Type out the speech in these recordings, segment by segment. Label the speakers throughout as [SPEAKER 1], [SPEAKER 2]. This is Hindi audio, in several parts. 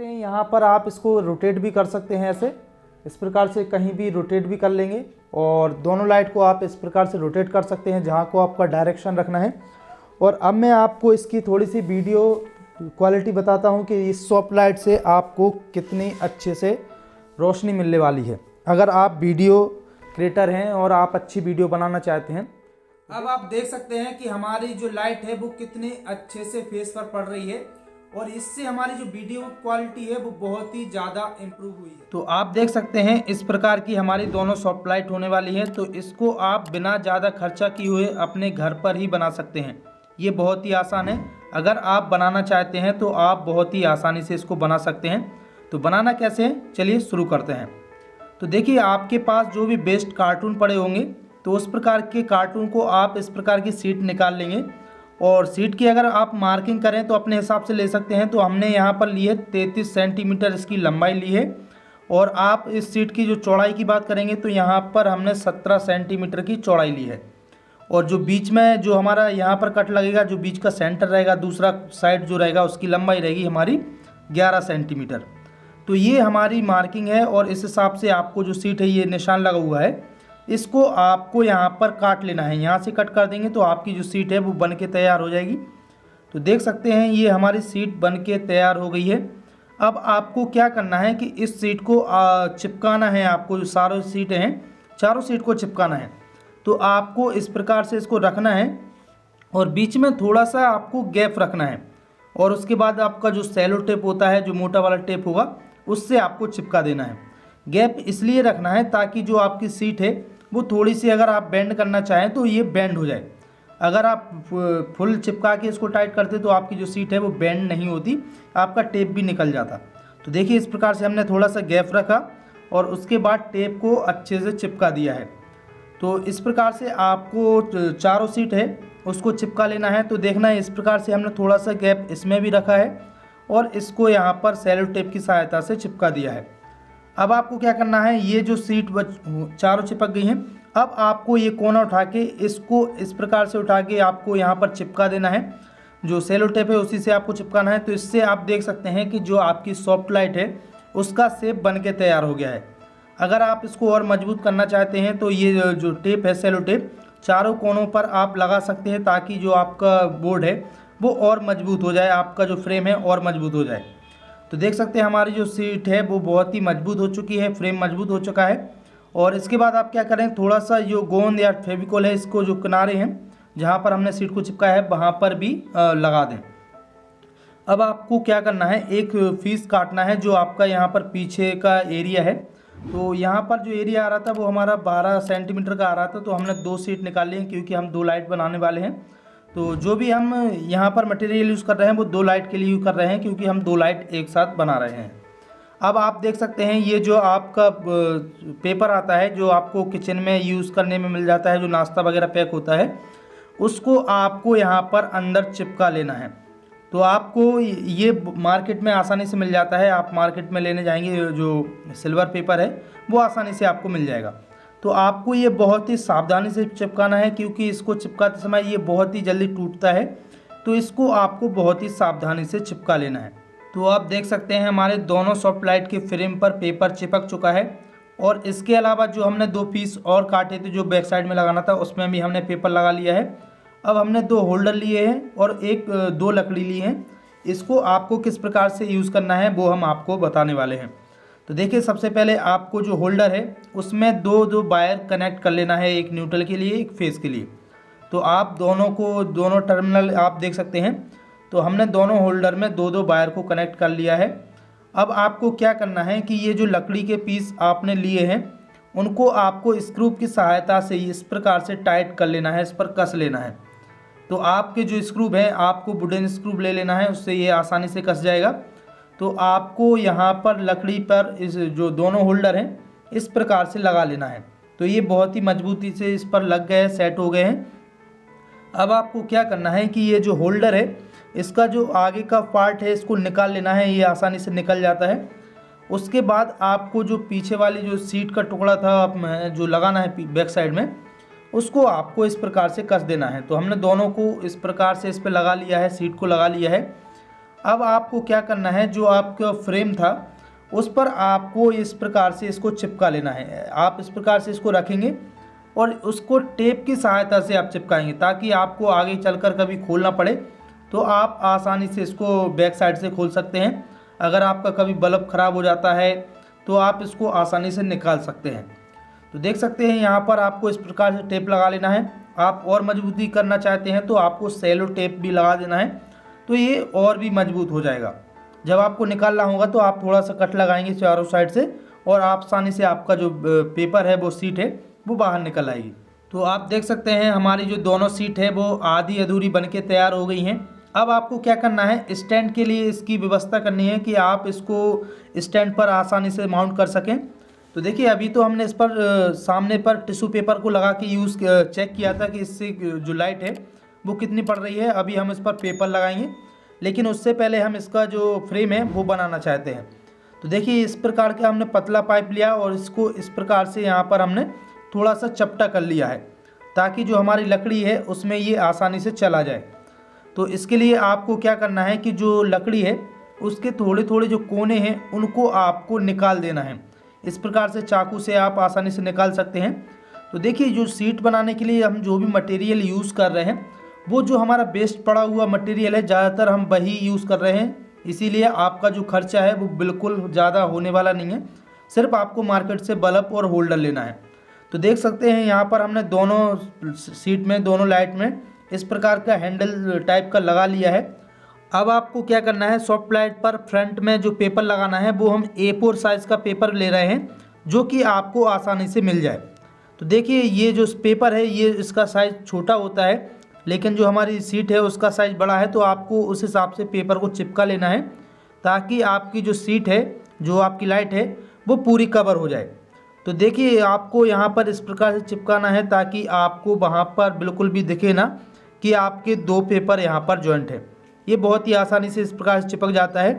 [SPEAKER 1] सकते हैं यहाँ पर आप इसको रोटेट भी कर सकते हैं, ऐसे इस प्रकार से कहीं भी रोटेट भी कर लेंगे। और दोनों लाइट को आप इस प्रकार से रोटेट कर सकते हैं जहाँ को आपका डायरेक्शन रखना है। और अब मैं आपको इसकी थोड़ी सी वीडियो क्वालिटी बताता हूँ कि इस सॉफ्ट लाइट से आपको कितनी अच्छे से रोशनी मिलने वाली है, अगर आप वीडियो क्रिएटर हैं और आप अच्छी वीडियो बनाना चाहते हैं। अब आप देख सकते हैं कि हमारी जो लाइट है वो कितने अच्छे से फेस पर पड़ रही है और इससे हमारी जो वीडियो क्वालिटी है वो बहुत ही ज़्यादा इम्प्रूव हुई है। तो आप देख सकते हैं इस प्रकार की हमारी दोनों सॉफ्ट लाइट होने वाली है। तो इसको आप बिना ज़्यादा खर्चा किए हुए अपने घर पर ही बना सकते हैं। ये बहुत ही आसान है। अगर आप बनाना चाहते हैं तो आप बहुत ही आसानी से इसको बना सकते हैं। तो बनाना कैसे है, चलिए शुरू करते हैं। तो देखिए, आपके पास जो भी बेस्ट कार्टून पड़े होंगे तो उस प्रकार के कार्टून को आप इस प्रकार की सीट निकाल लेंगे। और सीट की अगर आप मार्किंग करें तो अपने हिसाब से ले सकते हैं। तो हमने यहाँ पर ली है 33 सेंटीमीटर इसकी लंबाई ली है। और आप इस सीट की जो चौड़ाई की बात करेंगे तो यहाँ पर हमने 17 सेंटीमीटर की चौड़ाई ली है। और जो बीच में जो हमारा यहाँ पर कट लगेगा, जो बीच का सेंटर रहेगा, दूसरा साइड जो रहेगा उसकी लंबाई रहेगी हमारी 11 सेंटीमीटर। तो ये हमारी मार्किंग है और इस हिसाब से आपको जो सीट है ये निशान लगा हुआ है, इसको आपको यहाँ पर काट लेना है। यहाँ से कट कर देंगे तो आपकी जो सीट है वो बन के तैयार हो जाएगी। तो देख सकते हैं ये हमारी सीट बन के तैयार हो गई है। अब आपको क्या करना है कि इस सीट को चिपकाना है। आपको जो सारों सीटें हैं, चारों सीट को चिपकाना है। तो आपको इस प्रकार से इसको रखना है और बीच में थोड़ा सा आपको गैप रखना है। और उसके बाद आपका जो सेलो टेप होता है, जो मोटा वाला टेप होगा, उससे आपको चिपका देना है। गैप इसलिए रखना है ताकि जो आपकी सीट है वो थोड़ी सी अगर आप बेंड करना चाहें तो ये बेंड हो जाए। अगर आप फुल चिपका के इसको टाइट करते तो आपकी जो सीट है वो बेंड नहीं होती, आपका टेप भी निकल जाता। तो देखिए, इस प्रकार से हमने थोड़ा सा गैप रखा और उसके बाद टेप को अच्छे से चिपका दिया है। तो इस प्रकार से आपको चारों सीट है उसको चिपका लेना है। तो देखना है, इस प्रकार से हमने थोड़ा सा गैप इसमें भी रखा है और इसको यहाँ पर सेलो टेप की सहायता से चिपका दिया है। अब आपको क्या करना है, ये जो सीट चारों चिपक गई हैं, अब आपको ये कोना उठा के इसको इस प्रकार से उठा के आपको यहाँ पर चिपका देना है। जो सेलो टेप है उसी से आपको चिपकाना है। तो इससे आप देख सकते हैं कि जो आपकी सॉफ्ट लाइट है उसका शेप बन के तैयार हो गया है। अगर आप इसको और मजबूत करना चाहते हैं तो ये जो टेप है, सेलो टेप, चारों कोनों पर आप लगा सकते हैं ताकि जो आपका बोर्ड है वो और मजबूत हो जाए, आपका जो फ्रेम है और मजबूत हो जाए। तो देख सकते हैं हमारी जो सीट है वो बहुत ही मजबूत हो चुकी है, फ्रेम मजबूत हो चुका है। और इसके बाद आप क्या करें, थोड़ा सा जो गोंद या फेविकोल है इसको जो किनारे हैं जहाँ पर हमने सीट को चिपकाया है वहाँ पर भी लगा दें। अब आपको क्या करना है, एक पीस काटना है जो आपका यहाँ पर पीछे का एरिया है। तो यहाँ पर जो एरिया आ रहा था वो हमारा 12 सेंटीमीटर का आ रहा था। तो हमने 2 सीट निकाल ली हैं क्योंकि हम 2 लाइट बनाने वाले हैं। तो जो भी हम यहाँ पर मटेरियल यूज़ कर रहे हैं वो 2 लाइट के लिए यूज़ कर रहे हैं क्योंकि हम 2 लाइट एक साथ बना रहे हैं। अब आप देख सकते हैं ये जो आपका पेपर आता है जो आपको किचन में यूज़ करने में मिल जाता है, जो नाश्ता वगैरह पैक होता है, उसको आपको यहाँ पर अंदर चिपका लेना है। तो आपको ये मार्केट में आसानी से मिल जाता है। आप मार्केट में लेने जाएंगे जो सिल्वर पेपर है वो आसानी से आपको मिल जाएगा। तो आपको ये बहुत ही सावधानी से चिपकाना है क्योंकि इसको चिपकाते समय ये बहुत ही जल्दी टूटता है। तो इसको आपको बहुत ही सावधानी से चिपका लेना है। तो आप देख सकते हैं हमारे दोनों सॉफ्ट लाइट के फ्रेम पर पेपर चिपक चुका है। और इसके अलावा जो हमने 2 पीस और काटे थे जो बैक साइड में लगाना था उसमें भी हमने पेपर लगा लिया है। अब हमने 2 होल्डर लिए हैं और 2 लकड़ी ली हैं। इसको आपको किस प्रकार से यूज़ करना है वो हम आपको बताने वाले हैं। तो देखिए, सबसे पहले आपको जो होल्डर है उसमें 2 वायर कनेक्ट कर लेना है, एक न्यूट्रल के लिए, एक फेस के लिए। तो आप दोनों टर्मिनल आप देख सकते हैं। तो हमने दोनों होल्डर में 2 वायर को कनेक्ट कर लिया है। अब आपको क्या करना है कि ये जो लकड़ी के पीस आपने लिए हैं उनको आपको स्क्रू की सहायता से इस प्रकार से टाइट कर लेना है, इस पर कस लेना है। तो आपके जो स्क्रू है आपको वुडन स्क्रू ले लेना है, उससे ये आसानी से कस जाएगा। तो आपको यहाँ पर लकड़ी पर इस जो दोनों होल्डर हैं इस प्रकार से लगा लेना है। तो ये बहुत ही मजबूती से इस पर लग गए, सेट हो गए हैं। अब आपको क्या करना है कि ये जो होल्डर है इसका जो आगे का पार्ट है इसको निकाल लेना है, ये आसानी से निकल जाता है। उसके बाद आपको जो पीछे वाली जो सीट का टुकड़ा था जो लगाना है बैक साइड में, उसको आपको इस प्रकार से कस देना है। तो हमने दोनों को इस प्रकार से इस पर लगा लिया है, सीट को लगा लिया है। अब आपको क्या करना है, जो आपका फ्रेम था उस पर आपको इस प्रकार से इसको चिपका लेना है। आप इस प्रकार से इसको रखेंगे और उसको टेप की सहायता से आप चिपकाएंगे, ताकि आपको आगे चलकर कभी खोलना पड़े तो आप आसानी से इसको बैक साइड से खोल सकते हैं। अगर आपका कभी बल्ब ख़राब हो जाता है तो आप इसको आसानी से निकाल सकते हैं। तो देख सकते हैं यहाँ पर आपको इस प्रकार से टेप लगा लेना है। आप और मजबूती करना चाहते हैं तो आपको सेलो टेप भी लगा देना है, तो ये और भी मजबूत हो जाएगा। जब आपको निकालना होगा तो आप थोड़ा सा कट लगाएंगे चारों साइड से और आसानी से आपका जो पेपर है, वो सीट है, वो बाहर निकल आएगी। तो आप देख सकते हैं हमारी जो दोनों सीट है वो आधी अधूरी बनके तैयार हो गई हैं। अब आपको क्या करना है, स्टैंड के लिए इसकी व्यवस्था करनी है कि आप इसको स्टैंड पर आसानी से माउंट कर सकें। तो देखिए अभी तो हमने इस पर सामने पर टिश्यू पेपर को लगा के चेक किया था कि इससे जो लाइट है वो कितनी पड़ रही है। अभी हम इस पर पेपर लगाएंगे, लेकिन उससे पहले हम इसका जो फ्रेम है वो बनाना चाहते हैं। तो देखिए इस प्रकार का हमने पतला पाइप लिया और इसको इस प्रकार से यहाँ पर हमने थोड़ा सा चपटा कर लिया है, ताकि जो हमारी लकड़ी है उसमें ये आसानी से चला जाए। तो इसके लिए आपको क्या करना है कि जो लकड़ी है उसके थोड़े थोड़े जो कोने हैं उनको आपको निकाल देना है। इस प्रकार से चाकू से आप आसानी से निकाल सकते हैं। तो देखिए जो सीट बनाने के लिए हम जो भी मटेरियल यूज़ कर रहे हैं वो जो हमारा वेस्ट पड़ा हुआ मटेरियल है, ज़्यादातर हम वही यूज़ कर रहे हैं, इसीलिए आपका जो खर्चा है वो बिल्कुल ज़्यादा होने वाला नहीं है। सिर्फ आपको मार्केट से बल्ब और होल्डर लेना है। तो देख सकते हैं यहाँ पर हमने दोनों सीट में, दोनों लाइट में इस प्रकार का हैंडल टाइप का लगा लिया है। अब आपको क्या करना है, सॉफ्ट लाइट पर फ्रंट में जो पेपर लगाना है वो हम A4 साइज़ का पेपर ले रहे हैं, जो कि आपको आसानी से मिल जाए। तो देखिए ये जो पेपर है ये इसका साइज़ छोटा होता है, लेकिन जो हमारी सीट है उसका साइज़ बड़ा है। तो आपको उस हिसाब से पेपर को चिपका लेना है, ताकि आपकी जो सीट है, जो आपकी लाइट है, वो पूरी कवर हो जाए। तो देखिए आपको यहाँ पर इस प्रकार से चिपकाना है ताकि आपको वहाँ पर बिल्कुल भी दिखे ना कि आपके दो पेपर यहाँ पर जॉइंट है। ये बहुत ही आसानी से इस प्रकार से चिपक जाता है।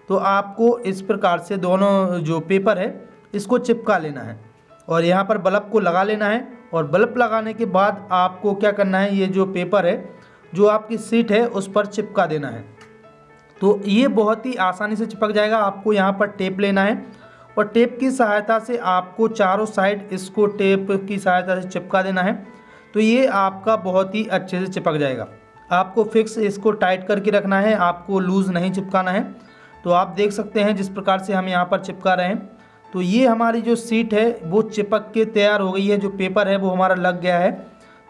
[SPEAKER 1] तो आपको इस प्रकार से दोनों जो पेपर है इसको चिपका लेना है और यहाँ पर बल्ब को लगा लेना है। और बल्ब लगाने के बाद आपको क्या करना है, ये जो पेपर है जो आपकी सीट है उस पर चिपका देना है। तो ये बहुत ही आसानी से चिपक जाएगा। आपको यहाँ पर टेप लेना है और टेप की सहायता से आपको चारों साइड इसको टेप की सहायता से चिपका देना है। तो ये आपका बहुत ही अच्छे से चिपक जाएगा। आपको फिक्स इसको टाइट करके रखना है, आपको लूज़ नहीं चिपकाना है। तो आप देख सकते हैं जिस प्रकार से हम यहाँ पर चिपका रहे हैं। तो ये हमारी जो सीट है वो चिपक के तैयार हो गई है, जो पेपर है वो हमारा लग गया है।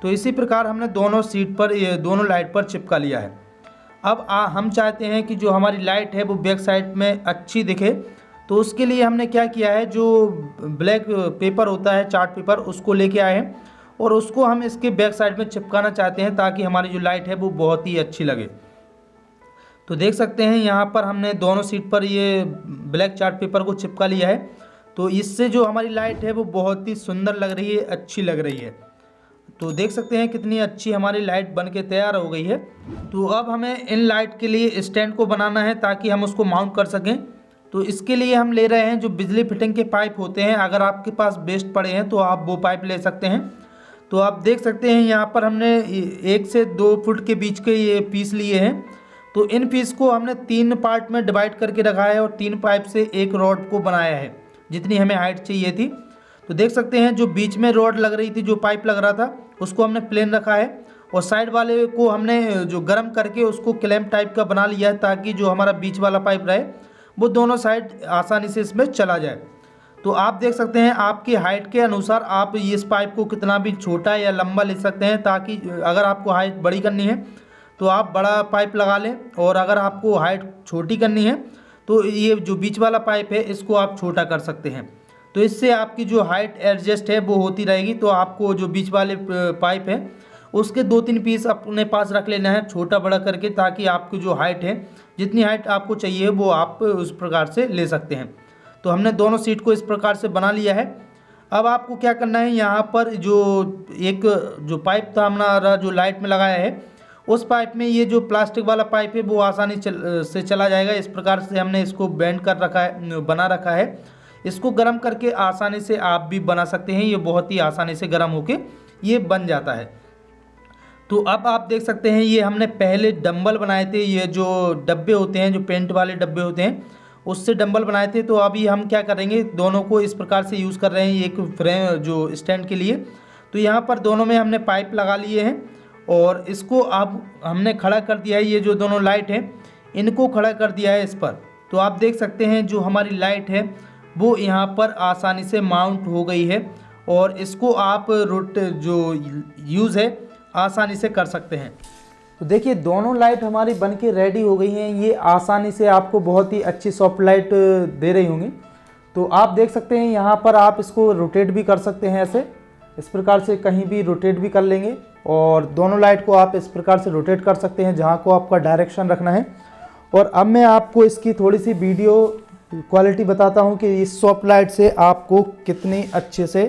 [SPEAKER 1] तो इसी प्रकार हमने दोनों सीट पर, दोनों लाइट पर चिपका लिया है। अब हम चाहते हैं कि जो हमारी लाइट है वो बैक साइड में अच्छी दिखे। तो उसके लिए हमने क्या किया है, जो ब्लैक पेपर होता है, चार्ट पेपर, उसको लेके आए हैं और उसको हम इसके बैक साइड में चिपकाना चाहते हैं, ताकि हमारी जो लाइट है वो बहुत ही अच्छी लगे। तो देख सकते हैं यहाँ पर हमने दोनों सीट पर ये ब्लैक चार्ट पेपर को चिपका लिया है। तो इससे जो हमारी लाइट है वो बहुत ही सुंदर लग रही है, अच्छी लग रही है। तो देख सकते हैं कितनी अच्छी हमारी लाइट बन के तैयार हो गई है। तो अब हमें इन लाइट के लिए स्टैंड को बनाना है ताकि हम उसको माउंट कर सकें। तो इसके लिए हम ले रहे हैं जो बिजली फिटिंग के पाइप होते हैं। अगर आपके पास वेस्ट पड़े हैं तो आप वो पाइप ले सकते हैं। तो आप देख सकते हैं यहाँ पर हमने 1 से 2 फुट के बीच के ये पीस लिए हैं। तो इन पीस को हमने 3 पार्ट में डिवाइड करके रखा है और 3 पाइप से एक रॉड को बनाया है, जितनी हमें हाइट चाहिए थी। तो देख सकते हैं जो बीच में रॉड लग रही थी, जो पाइप लग रहा था, उसको हमने प्लेन रखा है और साइड वाले को हमने जो गर्म करके उसको क्लैंप टाइप का बना लिया है, ताकि जो हमारा बीच वाला पाइप रहे वो दोनों साइड आसानी से इसमें चला जाए। तो आप देख सकते हैं आपकी हाइट के अनुसार आप इस पाइप को कितना भी छोटा या लंबा ले सकते हैं, ताकि अगर आपको हाइट बड़ी करनी है तो आप बड़ा पाइप लगा लें, और अगर आपको हाइट छोटी करनी है तो ये जो बीच वाला पाइप है इसको आप छोटा कर सकते हैं। तो इससे आपकी जो हाइट एडजस्ट है वो होती रहेगी। तो आपको जो बीच वाले पाइप है उसके 2-3 पीस अपने पास रख लेना है, छोटा बड़ा करके, ताकि आपकी जो हाइट है, जितनी हाइट आपको चाहिए वो आप उस प्रकार से ले सकते हैं। तो हमने दोनों सीट को इस प्रकार से बना लिया है। अब आपको क्या करना है, यहाँ पर जो पाइप था हमारा जो लाइट में लगाया है, उस पाइप में ये जो प्लास्टिक वाला पाइप है वो आसानी से चला जाएगा। इस प्रकार से हमने इसको बेंड कर रखा है, बना रखा है। इसको गर्म करके आसानी से आप भी बना सकते हैं, ये बहुत ही आसानी से गर्म होके ये बन जाता है। तो अब आप देख सकते हैं ये हमने पहले डंबल बनाए थे, ये जो डब्बे होते हैं, जो पेंट वाले डब्बे होते हैं, उससे डंबल बनाए थे। तो अभी हम क्या करेंगे, दोनों को इस प्रकार से यूज़ कर रहे हैं एक फ्रेम जो स्टैंड के लिए। तो यहाँ पर दोनों में हमने पाइप लगा लिए हैं और इसको अब हमने खड़ा कर दिया है। ये जो दोनों लाइट हैं इनको खड़ा कर दिया है इस पर। तो आप देख सकते हैं जो हमारी लाइट है वो यहाँ पर आसानी से माउंट हो गई है और इसको आप जो यूज़ है आसानी से कर सकते हैं। तो देखिए दोनों लाइट हमारी बन के रेडी हो गई हैं। ये आसानी से आपको बहुत ही अच्छी सॉफ्ट लाइट दे रही होंगी। तो आप देख सकते हैं यहाँ पर आप इसको रोटेट भी कर सकते हैं, ऐसे इस प्रकार से कहीं भी रोटेट भी कर लेंगे और दोनों लाइट को आप इस प्रकार से रोटेट कर सकते हैं जहाँ को आपका डायरेक्शन रखना है। और अब मैं आपको इसकी थोड़ी सी वीडियो क्वालिटी बताता हूँ कि इस सॉफ्ट लाइट से आपको कितनी अच्छे से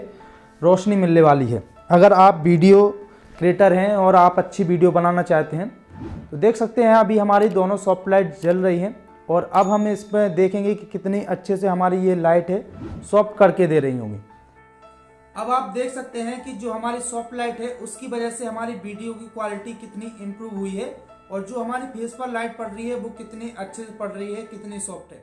[SPEAKER 1] रोशनी मिलने वाली है। अगर आप वीडियो क्रिएटर हैं और आप अच्छी वीडियो बनाना चाहते हैं तो देख सकते हैं अभी हमारी दोनों सॉफ्ट लाइट जल रही हैं और अब हम इसमें देखेंगे कि कितनी अच्छे से हमारी ये लाइट है सॉफ्ट करके दे रही होंगी। अब आप देख सकते हैं कि जो हमारी सॉफ्ट लाइट है उसकी वजह से हमारी वीडियो की क्वालिटी कितनी इम्प्रूव हुई है और जो हमारी फेस पर लाइट पड़ रही है वो कितनी अच्छे से पड़ रही है, कितनी सॉफ्ट है।